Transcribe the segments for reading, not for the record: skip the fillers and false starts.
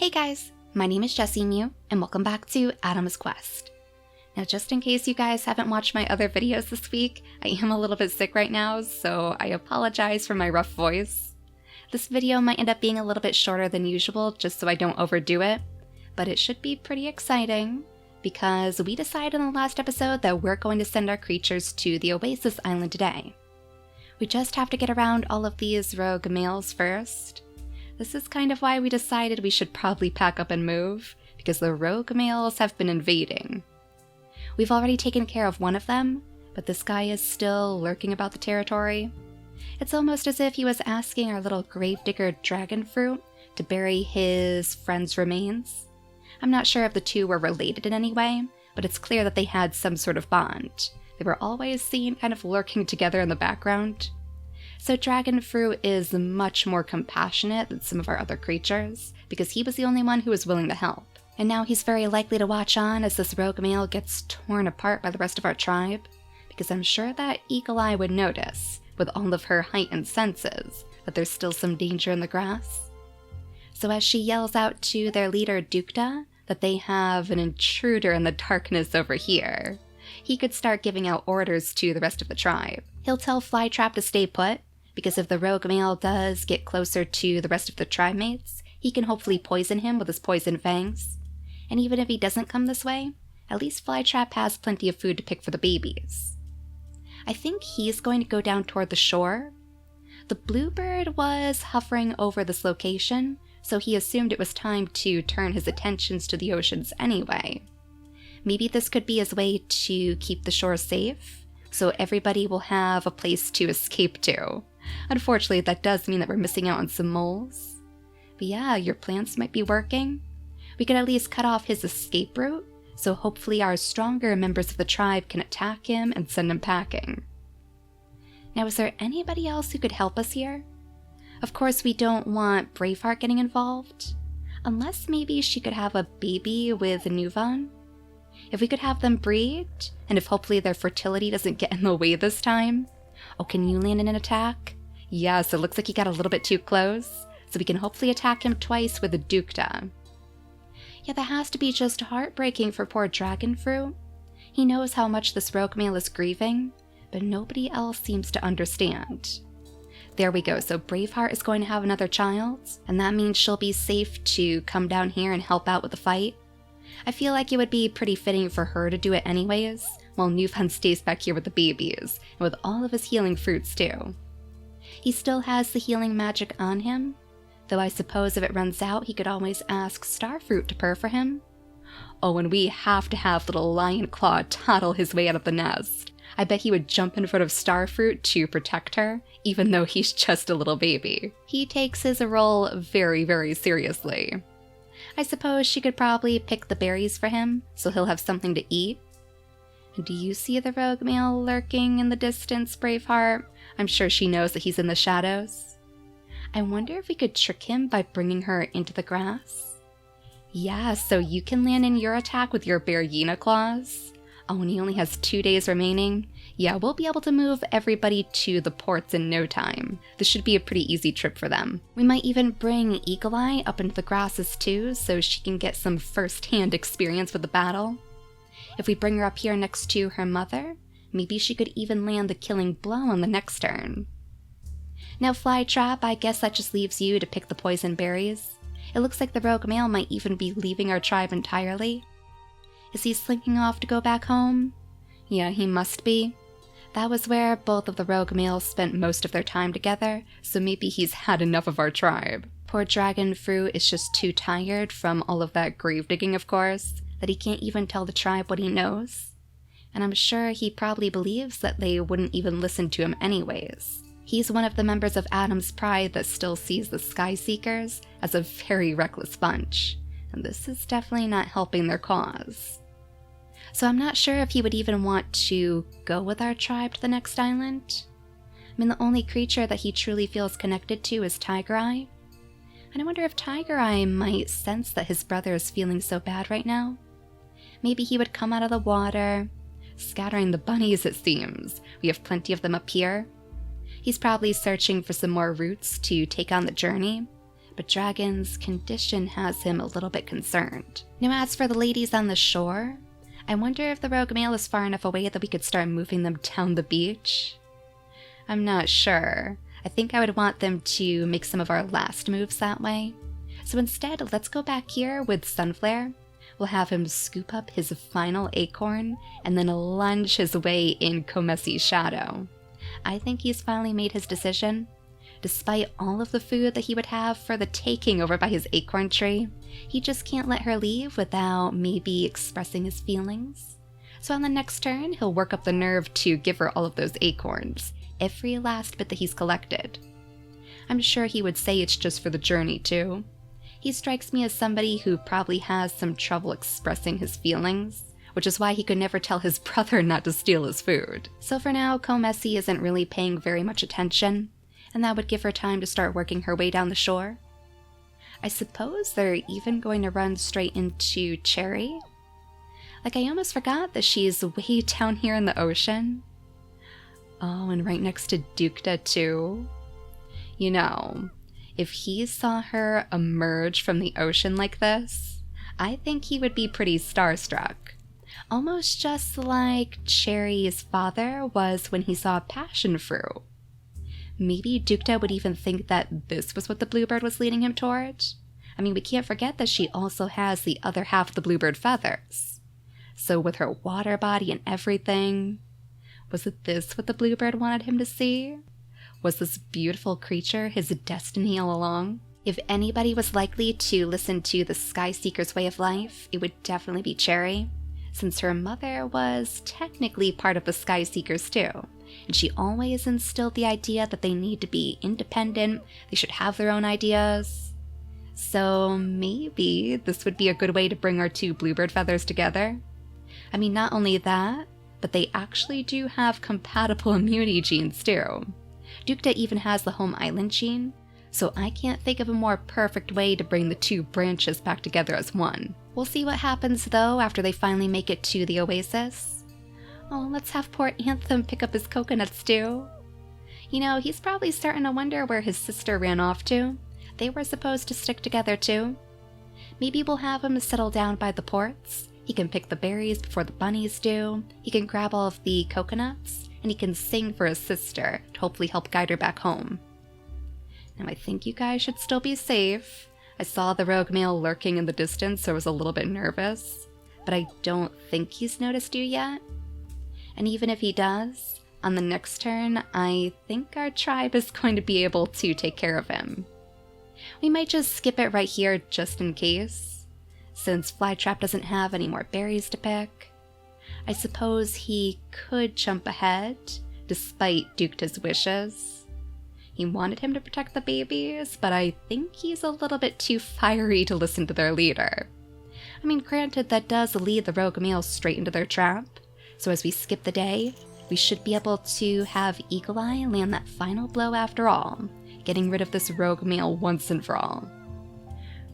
Hey guys, my name is JessiMew, and welcome back to Adam's Quest. Now just in case you guys haven't watched my other videos this week, I am a little bit sick right now, so I apologize for my rough voice. This video might end up being a little bit shorter than usual, just so I don't overdo it, but it should be pretty exciting, because we decided in the last episode that we're going to send our creatures to the Oasis Island today. We just have to get around all of these rogue males first. This is kind of why we decided we should probably pack up and move, because the rogue males have been invading. We've already taken care of one of them, but this guy is still lurking about the territory. It's almost as if he was asking our little gravedigger dragon fruit to bury his friend's remains. I'm not sure if the two were related in any way, but it's clear that they had some sort of bond. They were always seen kind of lurking together in the background. So dragon fruit is much more compassionate than some of our other creatures, because he was the only one who was willing to help. And now he's very likely to watch on as this rogue male gets torn apart by the rest of our tribe, because I'm sure that Eagle Eye would notice, with all of her heightened senses, that there's still some danger in the grass. So as she yells out to their leader Dukta that they have an intruder in the darkness over here, he could start giving out orders to the rest of the tribe. He'll tell Flytrap to stay put, because if the rogue male does get closer to the rest of the tribe mates, he can hopefully poison him with his poison fangs. And even if he doesn't come this way, at least Flytrap has plenty of food to pick for the babies. I think he's going to go down toward the shore. The bluebird was hovering over this location, so he assumed it was time to turn his attentions to the oceans anyway. Maybe this could be his way to keep the shore safe, so everybody will have a place to escape to. Unfortunately, that does mean that we're missing out on some moles. But yeah, your plans might be working. We could at least cut off his escape route, so hopefully our stronger members of the tribe can attack him and send him packing. Now, is there anybody else who could help us here? Of course, we don't want Braveheart getting involved, unless maybe she could have a baby with Nuvan. If we could have them breed, and if hopefully their fertility doesn't get in the way this time. Oh, can you land in an attack? Yes, it looks like he got a little bit too close, so we can hopefully attack him twice with a Dukta. Yeah, that has to be just heartbreaking for poor Dragon Fruit. He knows how much this rogue male is grieving, but nobody else seems to understand. There we go, so Braveheart is going to have another child, and that means she'll be safe to come down here and help out with the fight. I feel like it would be pretty fitting for her to do it anyways, while Nuvan stays back here with the babies, and with all of his healing fruits too. He still has the healing magic on him, though I suppose if it runs out, he could always ask Starfruit to purr for him. Oh, and we have to have little Lion Claw toddle his way out of the nest. I bet he would jump in front of Starfruit to protect her, even though he's just a little baby. He takes his role very, very seriously. I suppose she could probably pick the berries for him, so he'll have something to eat. Do you see the rogue male lurking in the distance, Braveheart? I'm sure she knows that he's in the shadows. I wonder if we could trick him by bringing her into the grass? Yeah, so you can land in your attack with your Bearina claws. Oh, and he only has 2 days remaining. Yeah, we'll be able to move everybody to the ports in no time. This should be a pretty easy trip for them. We might even bring Eagle Eye up into the grasses too, so she can get some first-hand experience with the battle. If we bring her up here next to her mother, maybe she could even land the killing blow on the next turn. Now Flytrap, I guess that just leaves you to pick the poison berries. It looks like the rogue male might even be leaving our tribe entirely. Is he slinking off to go back home? Yeah, he must be. That was where both of the rogue males spent most of their time together, so maybe he's had enough of our tribe. Poor Dragon Fruit is just too tired from all of that grave digging, of course, that he can't even tell the tribe what he knows. And I'm sure he probably believes that they wouldn't even listen to him anyways. He's one of the members of Adam's Pride that still sees the Sky Seekers as a very reckless bunch, and this is definitely not helping their cause. So I'm not sure if he would even want to go with our tribe to the next island. I mean, the only creature that he truly feels connected to is Tiger Eye. And I wonder if Tiger Eye might sense that his brother is feeling so bad right now. Maybe he would come out of the water, scattering the bunnies it seems. We have plenty of them up here. He's probably searching for some more routes to take on the journey, but Dragon's condition has him a little bit concerned. Now as for the ladies on the shore, I wonder if the rogue male is far enough away that we could start moving them down the beach. I'm not sure. I think I would want them to make some of our last moves that way. So instead, let's go back here with Sunflare. We'll have him scoop up his final acorn and then lunge his way in Komesi's shadow. I think he's finally made his decision. Despite all of the food that he would have for the taking over by his acorn tree, he just can't let her leave without maybe expressing his feelings. So on the next turn, he'll work up the nerve to give her all of those acorns, every last bit that he's collected. I'm sure he would say it's just for the journey too. He strikes me as somebody who probably has some trouble expressing his feelings, which is why he could never tell his brother not to steal his food. So for now, Komesi isn't really paying very much attention, and that would give her time to start working her way down the shore. I suppose they're even going to run straight into Cherry. Like, I almost forgot that she's way down here in the ocean. Oh, and right next to Dukta too. You know, if he saw her emerge from the ocean like this, I think he would be pretty starstruck. Almost just like Cherry's father was when he saw passion fruit. Maybe Dukta would even think that this was what the bluebird was leading him toward. I mean, we can't forget that she also has the other half of the bluebird feathers. So with her water body and everything, was it this what the bluebird wanted him to see? Was this beautiful creature his destiny all along? If anybody was likely to listen to the Sky Seeker's way of life, it would definitely be Cherry, since her mother was technically part of the Sky Seekers too, and she always instilled the idea that they need to be independent, they should have their own ideas. So maybe this would be a good way to bring our two bluebird feathers together. I mean, not only that, but they actually do have compatible immunity genes too. Dukta even has the home island gene, so I can't think of a more perfect way to bring the two branches back together as one. We'll see what happens though after they finally make it to the oasis. Oh, let's have poor Anthem pick up his coconuts too. You know, he's probably starting to wonder where his sister ran off to. They were supposed to stick together too. Maybe we'll have him settle down by the ports. He can pick the berries before the bunnies do. He can grab all of the coconuts, and he can sing for his sister to hopefully help guide her back home. Now I think you guys should still be safe. I saw the rogue male lurking in the distance, so I was a little bit nervous, but I don't think he's noticed you yet. And even if he does, on the next turn, I think our tribe is going to be able to take care of him. We might just skip it right here just in case, since Flytrap doesn't have any more berries to pick. I suppose he could jump ahead, despite Dukta's wishes. He wanted him to protect the babies, but I think he's a little bit too fiery to listen to their leader. I mean, granted, that does lead the rogue male straight into their trap, so as we skip the day, we should be able to have Eagle Eye land that final blow after all, getting rid of this rogue male once and for all.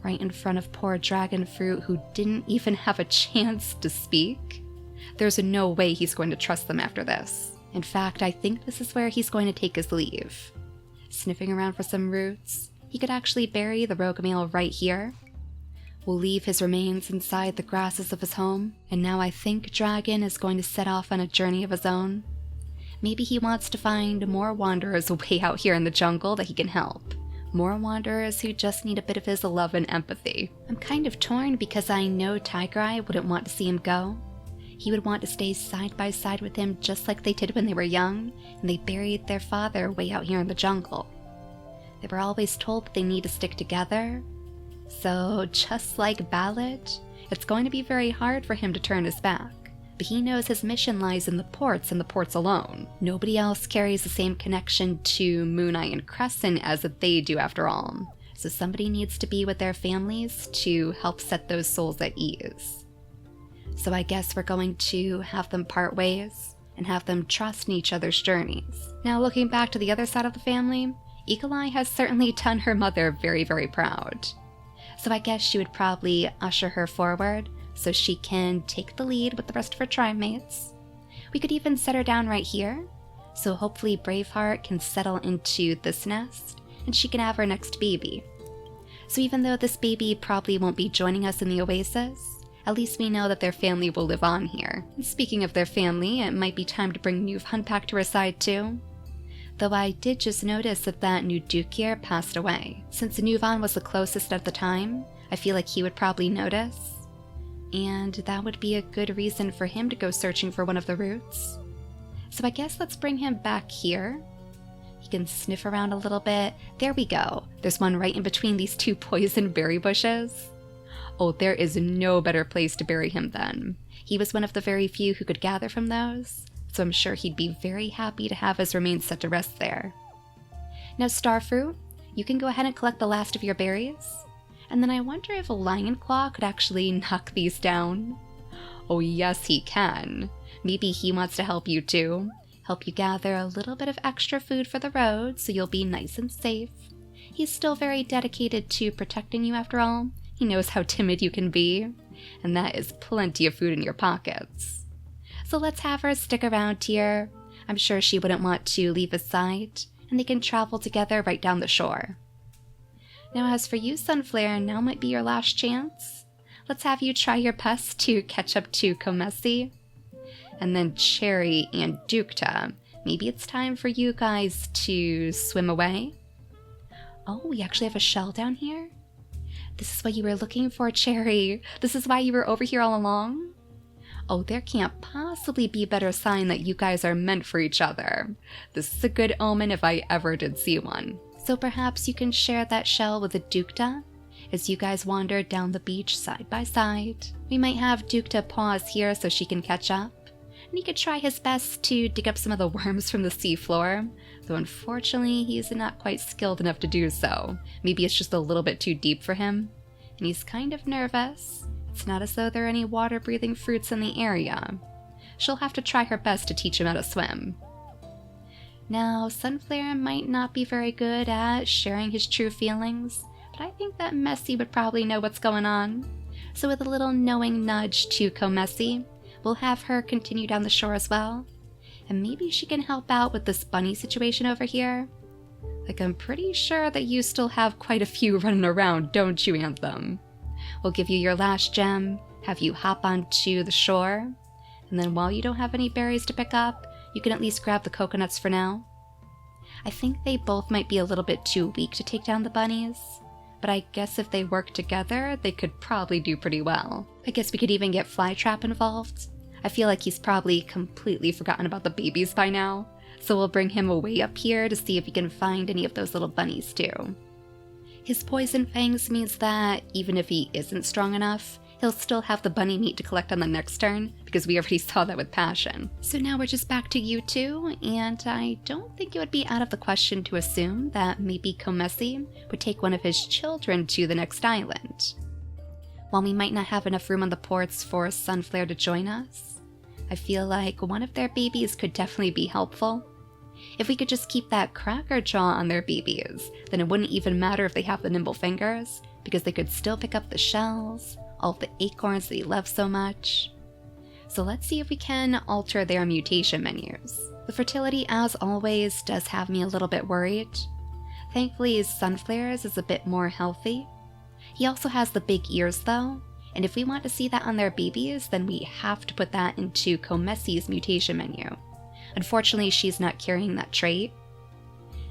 Right in front of poor Dragon Fruit, who didn't even have a chance to speak. There's no way he's going to trust them after this. In fact, I think this is where he's going to take his leave. Sniffing around for some roots, he could actually bury the rogue male right here. We'll leave his remains inside the grasses of his home, and now I think Dragon is going to set off on a journey of his own. Maybe he wants to find more wanderers way out here in the jungle that he can help. More wanderers who just need a bit of his love and empathy. I'm kind of torn because I know Tiger Eye wouldn't want to see him go. He would want to stay side by side with him just like they did when they were young, and they buried their father way out here in the jungle. They were always told that they need to stick together. So, just like Ballad, it's going to be very hard for him to turn his back. But he knows his mission lies in the ports and the ports alone. Nobody else carries the same connection to Moon Eye and Crescent as they do after all. So somebody needs to be with their families to help set those souls at ease. So I guess we're going to have them part ways and have them trust in each other's journeys. Now looking back to the other side of the family, Eagle Eye has certainly done her mother very, very proud. So I guess she would probably usher her forward so she can take the lead with the rest of her tribe mates. We could even set her down right here, so hopefully Braveheart can settle into this nest and she can have her next baby. So even though this baby probably won't be joining us in the oasis, at least we know that their family will live on here. And speaking of their family, it might be time to bring Newvan back to her side too. Though I did just notice that new Duke here passed away. Since Newvan was the closest at the time, I feel like he would probably notice. And that would be a good reason for him to go searching for one of the roots. So I guess let's bring him back here. He can sniff around a little bit. There we go. There's one right in between these two poison berry bushes. Oh, there is no better place to bury him then. He was one of the very few who could gather from those, so I'm sure he'd be very happy to have his remains set to rest there. Now Starfruit, you can go ahead and collect the last of your berries. And then I wonder if a Lionclaw could actually knock these down. Oh yes, he can. Maybe he wants to help you too. Help you gather a little bit of extra food for the road so you'll be nice and safe. He's still very dedicated to protecting you after all. He knows how timid you can be. And that is plenty of food in your pockets. So let's have her stick around here. I'm sure she wouldn't want to leave his side, and they can travel together right down the shore. Now as for you, Sunflare, now might be your last chance. Let's have you try your best to catch up to Comessi. And then Cherry and Dukta, maybe it's time for you guys to swim away. Oh, we actually have a shell down here? This is what you were looking for, Cherry. This is why you were over here all along? Oh, there can't possibly be a better sign that you guys are meant for each other. This is a good omen if I ever did see one. So perhaps you can share that shell with a Dukta as you guys wander down the beach side by side. We might have Dukta pause here so she can catch up, and he could try his best to dig up some of the worms from the seafloor, though unfortunately he's not quite skilled enough to do so. Maybe it's just a little bit too deep for him, and he's kind of nervous. It's not as though there are any water-breathing fruits in the area. She'll have to try her best to teach him how to swim. Now, Sunflare might not be very good at sharing his true feelings, but I think that Messi would probably know what's going on. So with a little knowing nudge to Comessi, we'll have her continue down the shore as well. And maybe she can help out with this bunny situation over here. Like, I'm pretty sure that you still have quite a few running around, don't you, Anthem? We'll give you your last gem, have you hop onto the shore, and then while you don't have any berries to pick up, you can at least grab the coconuts for now. I think they both might be a little bit too weak to take down the bunnies, but I guess if they work together, they could probably do pretty well. I guess we could even get Flytrap involved. I feel like he's probably completely forgotten about the babies by now, so we'll bring him away up here to see if he can find any of those little bunnies too. His poison fangs means that even if he isn't strong enough, he'll still have the bunny meat to collect on the next turn, because we already saw that with Passion. So now we're just back to you two, and I don't think it would be out of the question to assume that maybe Comessi would take one of his children to the next island. While we might not have enough room on the ports for Sunflare to join us, I feel like one of their babies could definitely be helpful. If we could just keep that cracker jaw on their babies, then it wouldn't even matter if they have the nimble fingers, because they could still pick up the shells, all of the acorns that they love so much. So let's see if we can alter their mutation menus. The fertility, as always, does have me a little bit worried. Thankfully, Sunflare's is a bit more healthy. He also has the big ears though, and if we want to see that on their babies, then we have to put that into Comessi's mutation menu. Unfortunately, she's not carrying that trait.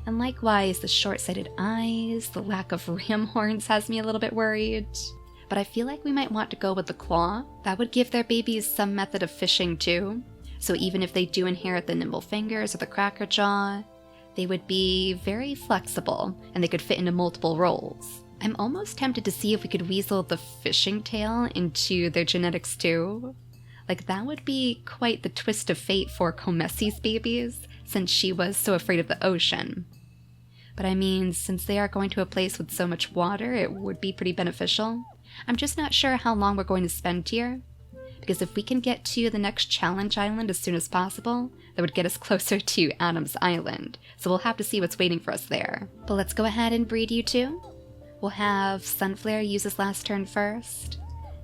And likewise, the short-sighted eyes, the lack of ram horns has me a little bit worried. But I feel like we might want to go with the claw. That would give their babies some method of fishing too. So even if they do inherit the nimble fingers or the cracker jaw, they would be very flexible and they could fit into multiple roles. I'm almost tempted to see if we could weasel the fishing tail into their genetics too. Like, that would be quite the twist of fate for Comessi's babies, since she was so afraid of the ocean. But I mean, since they are going to a place with so much water, it would be pretty beneficial. I'm just not sure how long we're going to spend here, because if we can get to the next challenge island as soon as possible, that would get us closer to Adam's Island, so we'll have to see what's waiting for us there. But let's go ahead and breed you two. We'll have Sunflare use his last turn first,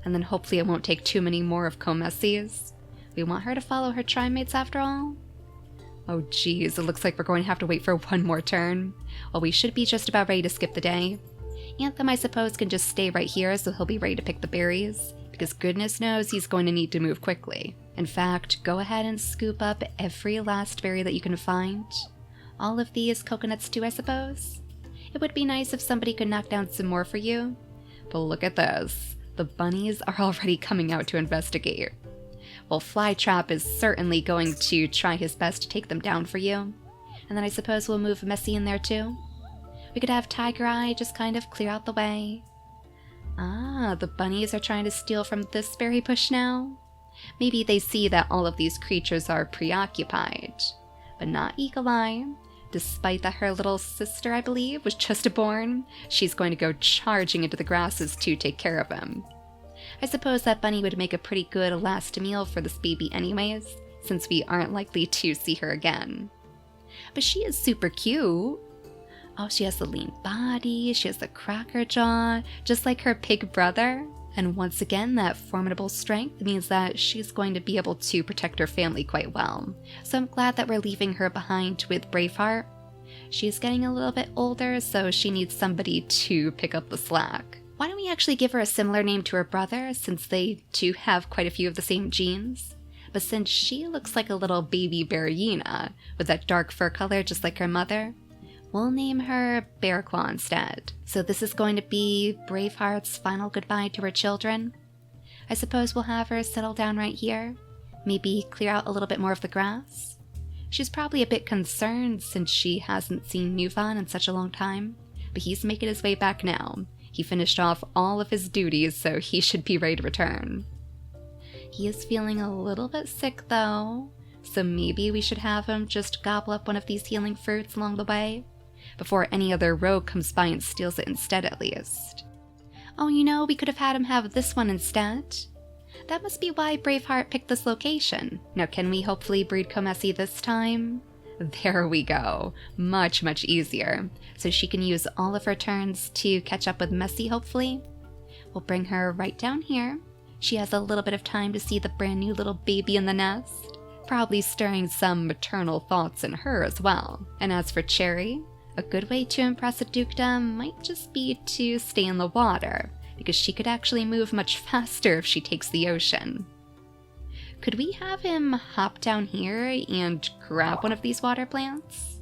and then hopefully it won't take too many more of Comessi's. We want her to follow her trimates after all. Oh geez, it looks like we're going to have to wait for one more turn. Well, we should be just about ready to skip the day. Anthem, I suppose, can just stay right here so he'll be ready to pick the berries, because goodness knows he's going to need to move quickly. In fact, go ahead and scoop up every last berry that you can find. All of these coconuts too, I suppose. It would be nice if somebody could knock down some more for you. But look at this. The bunnies are already coming out to investigate. Well, Flytrap is certainly going to try his best to take them down for you. And then I suppose we'll move Messy in there too. We could have Tiger Eye just kind of clear out the way. Ah, the bunnies are trying to steal from this berry bush now. Maybe they see that all of these creatures are preoccupied. But not Eagle Eye. Despite that her little sister, I believe, was just born, she's going to go charging into the grasses to take care of him. I suppose that bunny would make a pretty good last meal for this baby anyways, since we aren't likely to see her again. But she is super cute. Oh, she has the lean body, she has the cracker jaw, just like her pig brother. And once again, that formidable strength means that she's going to be able to protect her family quite well. So I'm glad that we're leaving her behind with Braveheart. She's getting a little bit older, so she needs somebody to pick up the slack. Why don't we actually give her a similar name to her brother, since they too have quite a few of the same genes? But since she looks like a little baby Bearina, with that dark fur color just like her mother, we'll name her Bearclaw instead. So this is going to be Braveheart's final goodbye to her children. I suppose we'll have her settle down right here. Maybe clear out a little bit more of the grass. She's probably a bit concerned since she hasn't seen Newfon in such a long time. But he's making his way back now. He finished off all of his duties, so he should be ready to return. He is feeling a little bit sick though. So maybe we should have him just gobble up one of these healing fruits along the way. Before any other rogue comes by and steals it instead, at least. Oh, you know, we could have had him have this one instead. That must be why Braveheart picked this location. Now, can we hopefully breed Comessi this time? There we go. Much, much easier. So she can use all of her turns to catch up with Messy, hopefully. We'll bring her right down here. She has a little bit of time to see the brand new little baby in the nest, probably stirring some maternal thoughts in her as well. And as for Cherry, a good way to impress a Dukta might just be to stay in the water, because she could actually move much faster if she takes the ocean. Could we have him hop down here and grab one of these water plants?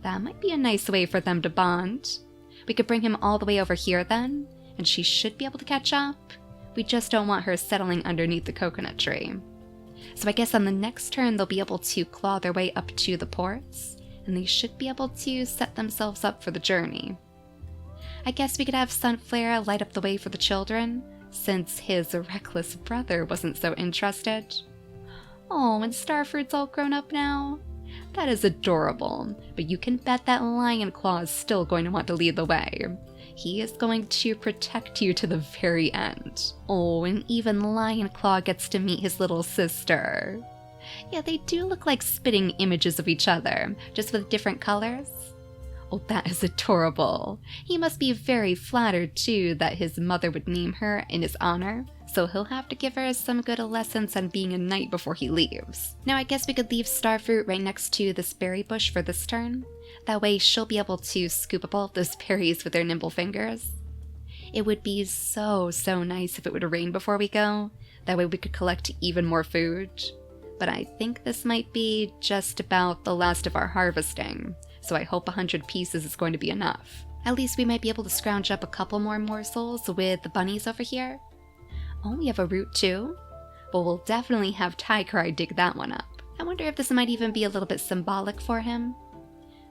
That might be a nice way for them to bond. We could bring him all the way over here then, and she should be able to catch up. We just don't want her settling underneath the coconut tree. So I guess on the next turn they'll be able to claw their way up to the ports, and they should be able to set themselves up for the journey. I guess we could have Sunflare light up the way for the children, since his reckless brother wasn't so interested. Oh, and Starfruit's all grown up now? That is adorable, but you can bet that Lion Claw is still going to want to lead the way. He is going to protect you to the very end. Oh, and even Lion Claw gets to meet his little sister. Yeah, they do look like spitting images of each other, just with different colors. Oh, that is adorable. He must be very flattered, too, that his mother would name her in his honor, so he'll have to give her some good lessons on being a knight before he leaves. Now, I guess we could leave Starfruit right next to this berry bush for this turn. That way, she'll be able to scoop up all of those berries with her nimble fingers. It would be so nice if it would rain before we go. That way we could collect even more food. But I think this might be just about the last of our harvesting, so I hope 100 pieces is going to be enough. At least we might be able to scrounge up a couple more morsels with the bunnies over here. Oh, we have a root too? Well, we'll definitely have Tiger Eye dig that one up. I wonder if this might even be a little bit symbolic for him.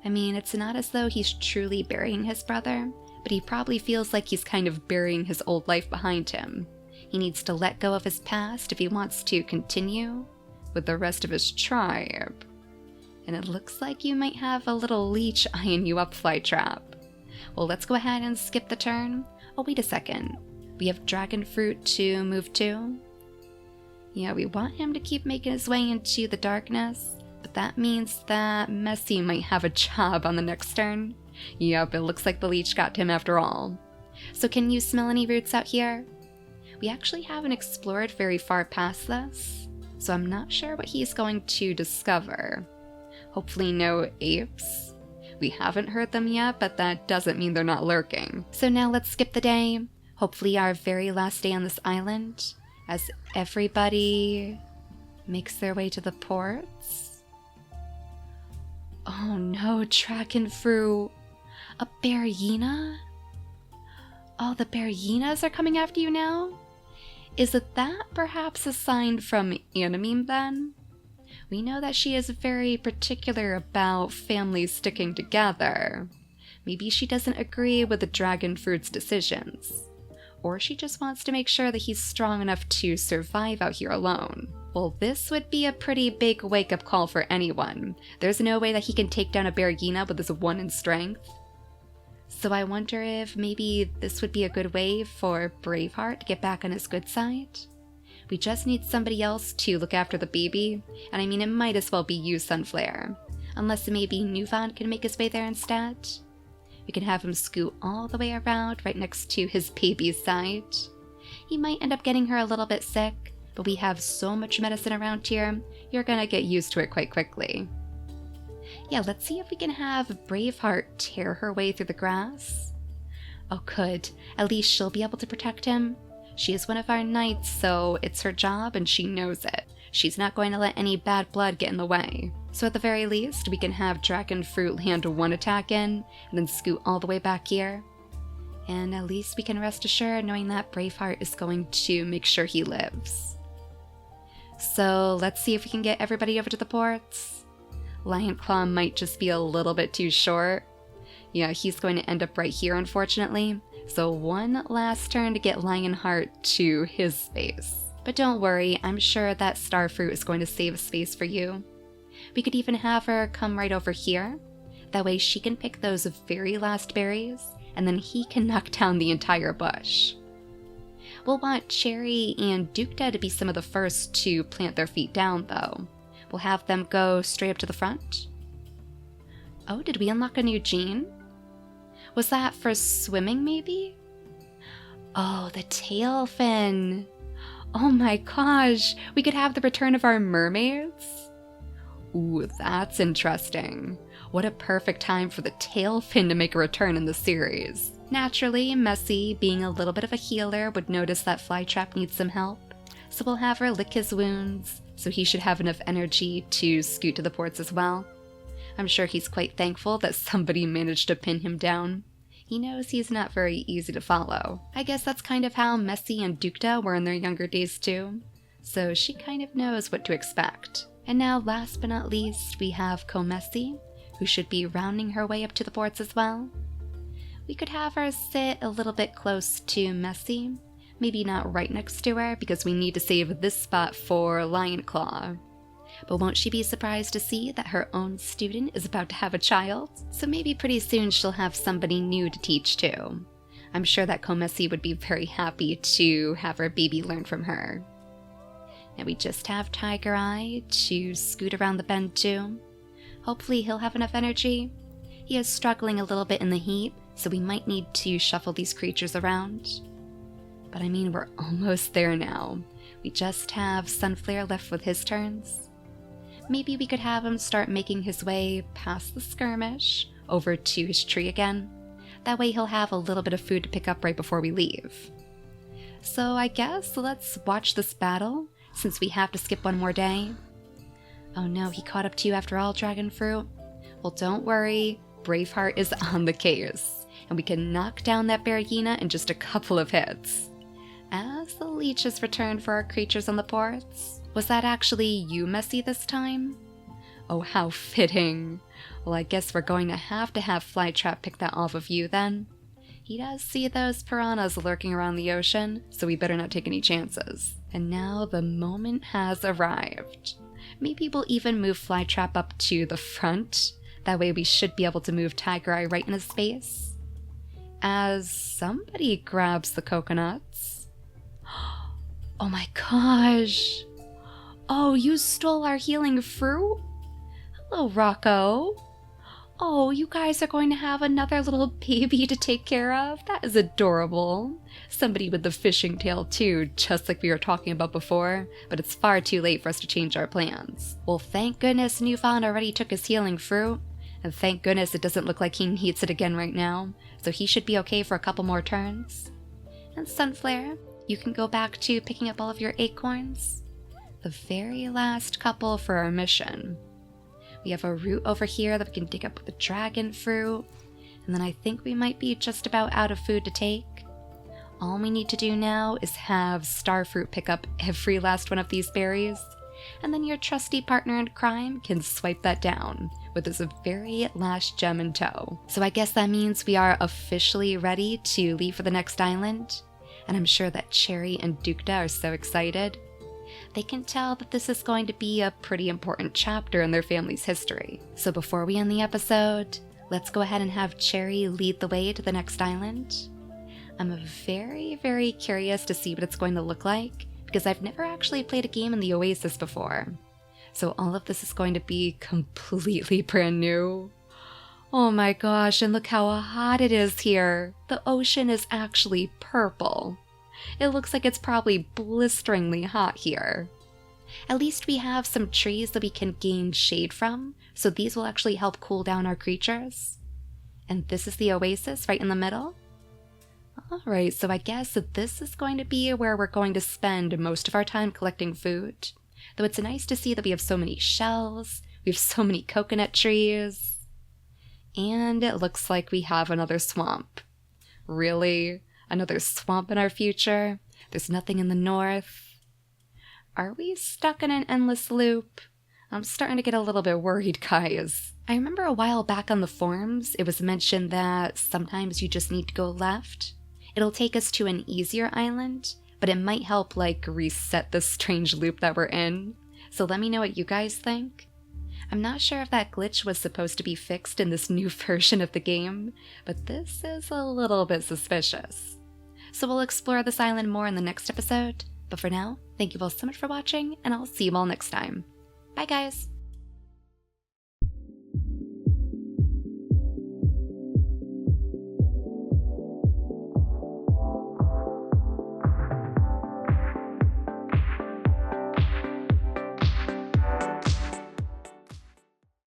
I mean, it's not as though he's truly burying his brother, but he probably feels like he's kind of burying his old life behind him. He needs to let go of his past if he wants to continue with the rest of his tribe. And it looks like you might have a little leech eyeing you up, Flytrap. Well, let's go ahead and skip the turn. Oh, wait a second. We have dragon fruit to move to. Yeah, we want him to keep making his way into the darkness, but that means that Messy might have a job on the next turn. Yep, it looks like the leech got to him after all. So can you smell any roots out here? We actually haven't explored very far past this, so I'm not sure what he's going to discover. Hopefully no apes. We haven't heard them yet, but that doesn't mean they're not lurking. So now let's skip the day, hopefully our very last day on this island, as everybody makes their way to the ports. Oh no, dragon fruit. A bear hyena? Oh, the bear hyenas are coming after you now? Is it that perhaps a sign from Anime then? We know that she is very particular about families sticking together. Maybe she doesn't agree with the dragon fruit's decisions. Or she just wants to make sure that he's strong enough to survive out here alone. Well, this would be a pretty big wake-up call for anyone. There's no way that he can take down a bear hyena with his 1 in strength. So I wonder if maybe this would be a good way for Braveheart to get back on his good side? We just need somebody else to look after the baby, and I mean it might as well be you, Sunflare. Unless maybe Newfound can make his way there instead. We can have him scoot all the way around right next to his baby's side. He might end up getting her a little bit sick, but we have so much medicine around here, you're gonna get used to it quite quickly. Yeah, let's see if we can have Braveheart tear her way through the grass. Oh good, at least she'll be able to protect him. She is one of our knights, so it's her job and she knows it. She's not going to let any bad blood get in the way. So at the very least, we can have Dragon Fruit land 1 attack in, and then scoot all the way back here. And at least we can rest assured knowing that Braveheart is going to make sure he lives. So let's see if we can get everybody over to the ports. Lionclaw might just be a little bit too short. Yeah, he's going to end up right here, unfortunately. So one last turn to get Lionheart to his space. But don't worry, I'm sure that Starfruit is going to save space for you. We could even have her come right over here. That way she can pick those very last berries, and then he can knock down the entire bush. We'll want Cherry and Dukta to be some of the first to plant their feet down, though. We'll have them go straight up to the front. Oh, did we unlock a new gene? Was that for swimming, maybe? Oh, the tail fin. Oh my gosh, we could have the return of our mermaids? Ooh, that's interesting. What a perfect time for the tail fin to make a return in the series. Naturally, Messy, being a little bit of a healer, would notice that Flytrap needs some help, so we'll have her lick his wounds, so he should have enough energy to scoot to the ports as well. I'm sure he's quite thankful that somebody managed to pin him down. He knows he's not very easy to follow. I guess that's kind of how Messy and Dukta were in their younger days too, so she kind of knows what to expect. And now, last but not least, we have Comessi, who should be rounding her way up to the ports as well. We could have her sit a little bit close to Messy, maybe not right next to her because we need to save this spot for Lionclaw. But won't she be surprised to see that her own student is about to have a child? So maybe pretty soon she'll have somebody new to teach too. I'm sure that Comessi would be very happy to have her baby learn from her. And we just have Tiger Eye to scoot around the bend too. Hopefully he'll have enough energy. He is struggling a little bit in the heat, so we might need to shuffle these creatures around. But I mean, we're almost there now. We just have Sunflare left with his turns. Maybe we could have him start making his way past the skirmish over to his tree again. That way he'll have a little bit of food to pick up right before we leave. So I guess let's watch this battle, since we have to skip one more day. Oh no, he caught up to you after all, Dragon Fruit? Well, don't worry, Braveheart is on the case, and we can knock down that bear hyena in just a couple of hits. As the leeches return for our creatures on the ports. Was that actually you, Messy, this time? Oh, how fitting. Well, I guess we're going to have Flytrap pick that off of you then. He does see those piranhas lurking around the ocean, so we better not take any chances. And now the moment has arrived. Maybe we'll even move Flytrap up to the front. That way we should be able to move Tiger Eye right in his space. As somebody grabs the coconuts. Oh my gosh. Oh, you stole our healing fruit? Hello, Rocco. Oh, you guys are going to have another little baby to take care of? That is adorable. Somebody with the fishing tail too, just like we were talking about before, but it's far too late for us to change our plans. Well, thank goodness Newfound already took his healing fruit, And thank goodness it doesn't look like he needs it again right now, so he should be okay for a couple more turns. And Sunflare, you can go back to picking up all of your acorns. The very last couple for our mission. We have a root over here that we can dig up with the dragon fruit, and then I think we might be just about out of food to take. All we need to do now is have Starfruit pick up every last one of these berries, and then your trusty partner in crime can swipe that down with this very last gem in tow. So I guess that means we are officially ready to leave for the next island, and I'm sure that Cherry and Dukta are so excited. They can tell that this is going to be a pretty important chapter in their family's history. So before we end the episode, let's go ahead and have Cherry lead the way to the next island. I'm very, very curious to see what it's going to look like, because I've never actually played a game in the Oasis before. So all of this is going to be completely brand new. Oh my gosh, and look how hot it is here. The ocean is actually purple. It looks like it's probably blisteringly hot here. At least we have some trees that we can gain shade from, so these will actually help cool down our creatures. And this is the oasis right in the middle. Alright, so I guess that this is going to be where we're going to spend most of our time collecting food. Though it's nice to see that we have so many shells, we have so many coconut trees. And it looks like we have another swamp. Really? Another swamp in our future? There's nothing in the north. Are we stuck in an endless loop? I'm starting to get a little bit worried, guys. I remember a while back on the forums, it was mentioned that sometimes you just need to go left. It'll take us to an easier island, but it might help like reset this strange loop that we're in. So let me know what you guys think. I'm not sure if that glitch was supposed to be fixed in this new version of the game, but this is a little bit suspicious. So we'll explore this island more in the next episode, but for now, thank you all so much for watching, and I'll see you all next time. Bye guys!